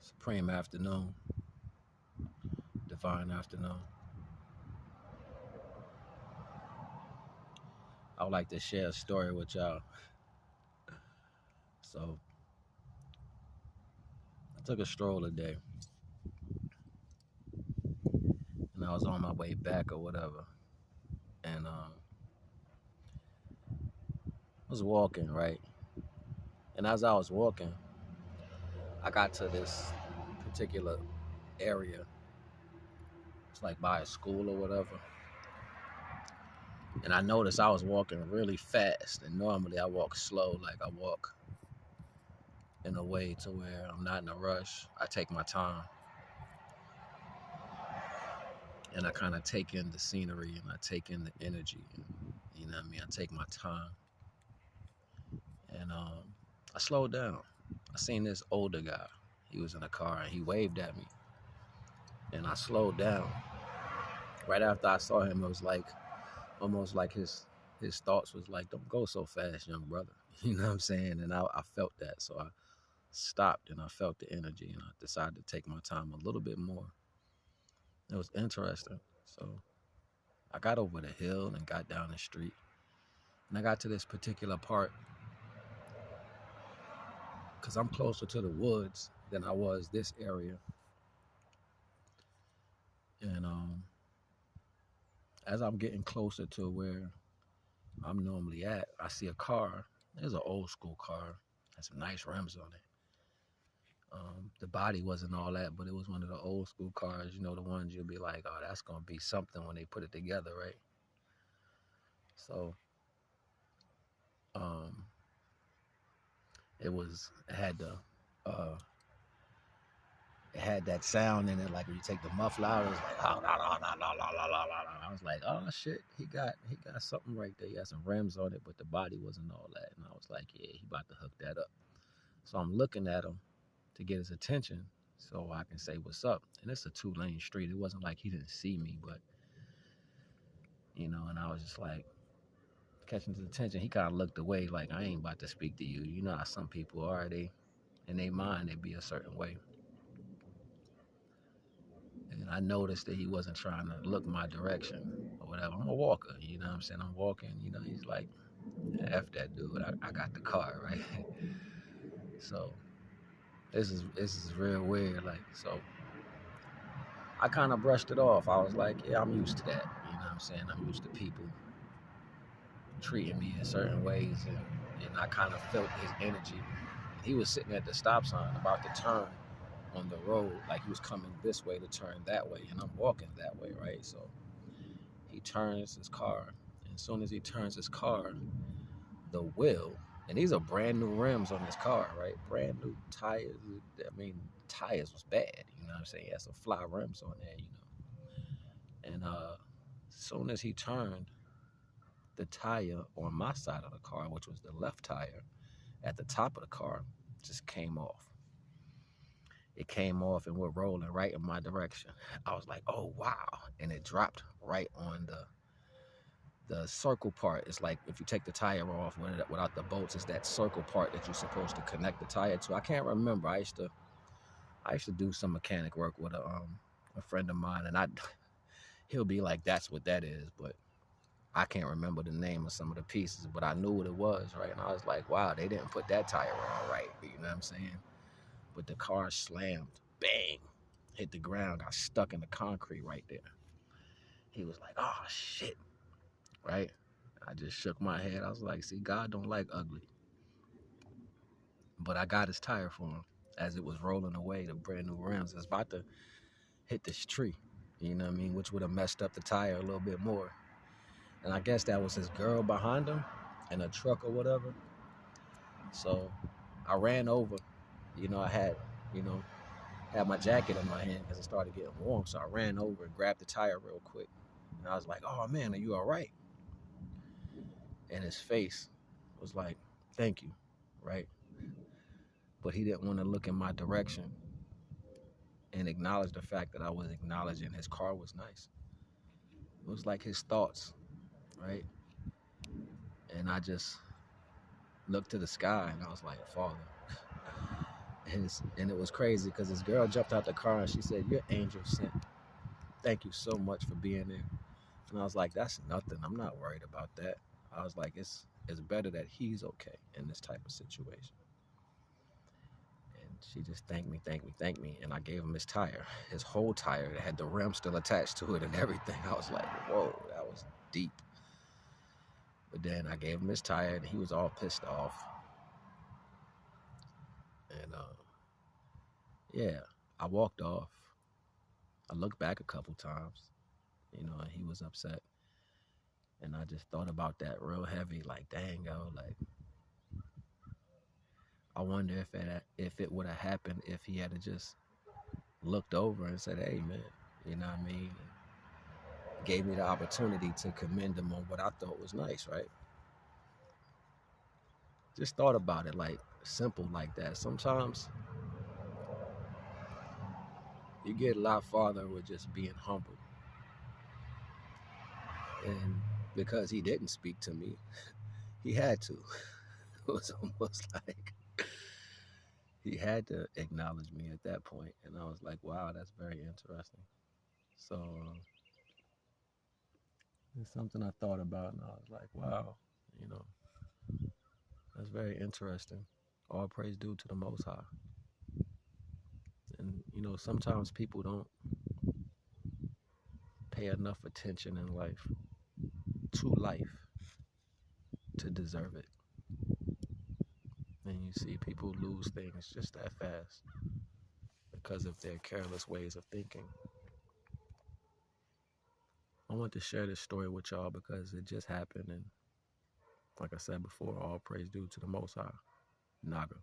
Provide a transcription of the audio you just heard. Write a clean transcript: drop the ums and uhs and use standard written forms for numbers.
Supreme afternoon, divine afternoon. I would like to share a story with y'all. So I took a stroll today, and I was on my way back or whatever, and I was walking, right? And as I was walking, I got to this particular area. It's like by a school or whatever. And I noticed I was walking really fast, and normally I walk slow, like I walk in a way to where I'm not in a rush. I take my time, and I kind of take in the scenery, and I take in the energy, and, you know what I mean? I take my time, and I slowed down. I seen this older guy. He was in a car, and he waved at me, and I slowed down. Right after I saw him, it was like almost like his thoughts was like, "Don't go so fast, young brother." You know what I'm saying? And I felt that, so I stopped and I felt the energy, and I decided to take my time a little bit more. It was interesting. So I got over the hill and got down the street, and I got to this particular part because I'm closer to the woods than I was this area. And as I'm getting closer to where I'm normally at, I see a car. There's an old school car, has some nice rims on it. The body wasn't all that, but it was one of the old school cars, you know, the ones you'll be like, oh, that's gonna be something when they put it together, right? So um, it had the it had that sound in it, like when you take the muffler out, it was like, oh, la, la, la, la, la, la, la, la. I was like, oh shit, he got something right there. He had some rims on it, but the body wasn't all that. And I was like, yeah, he about to hook that up. So I'm looking at him to get his attention so I can say what's up. And it's a 2-lane street. It wasn't like he didn't see me, but you know, and I was just like catching his attention. He kind of looked away like, I ain't about to speak to you. You know how some people are, they in their mind they be a certain way. And I noticed that he wasn't trying to look my direction or whatever. I'm a walker, you know what I'm saying? I'm walking, you know, he's like, F that dude, I got the car, right? So this is real weird. Like, so I kind of brushed it off. I was like, yeah, I'm used to that. You know what I'm saying? I'm used to people treating me in certain ways, and I kind of felt his energy. He was sitting at the stop sign about to turn on the road, like he was coming this way to turn that way, and I'm walking that way, right? So he turns his car, and as soon as he turns his car, the wheel, and these are brand new rims on his car, right? Brand new tires. I mean, tires was bad, you know what I'm saying? He had some fly rims on there, you know. And as soon as he turned, the tire on my side of the car, which was the left tire, at the top of the car, just came off. It came off and we're rolling right in my direction. I was like, oh wow. And it dropped right on the circle part. It's like if you take the tire off without the bolts, it's that circle part that you're supposed to connect the tire to. I can't remember. I used to do some mechanic work with a friend of mine, and he'll be like, that's what that is, but I can't remember the name of some of the pieces, but I knew what it was, right? And I was like, wow, they didn't put that tire on right, you know what I'm saying? But the car slammed, bang, hit the ground, got stuck in the concrete right there. He was like, oh shit, right? I just shook my head. I was like, see, God don't like ugly. But I got his tire for him as it was rolling away, the brand new rims. It's about to hit this tree, you know what I mean? Which would have messed up the tire a little bit more. And I guess that was his girl behind him in a truck or whatever. So I ran over, you know, I had my jacket in my hand because it started getting warm. So I ran over and grabbed the tire real quick. And I was like, oh man, are you all right? And his face was like, thank you, right? But he didn't want to look in my direction and acknowledge the fact that I was acknowledging his car was nice. It was like his thoughts, right? And I just looked to the sky and I was like, Father. And it was crazy because this girl jumped out the car and she said, "You're angel sent. Thank you so much for being there." And I was like, "That's nothing. I'm not worried about that." I was like, it's better that he's okay in this type of situation." And she just thanked me, thanked me, thanked me. And I gave him his tire, his whole tire that had the rim still attached to it and everything. I was like, whoa, that was deep. But then I gave him his tire and he was all pissed off. And yeah, I walked off. I looked back a couple times, and he was upset. And I just thought about that real heavy, like, dang, yo, like, I wonder if it would have happened if he had just looked over and said, "Hey, man," you know what I mean? Gave me the opportunity to commend him on what I thought was nice, right? Just thought about it, like, simple like that. Sometimes you get a lot farther with just being humble. And because he didn't speak to me, he had to. It was almost like he had to acknowledge me at that point. And I was like, wow, that's very interesting. So it's something I thought about, and I was like, wow, you know, that's very interesting. All praise due to the Most High. And, sometimes people don't pay enough attention in life to life to deserve it. And you see people lose things just that fast because of their careless ways of thinking. I want to share this story with y'all because it just happened. And like I said before, all praise due to the Most High, NAGA.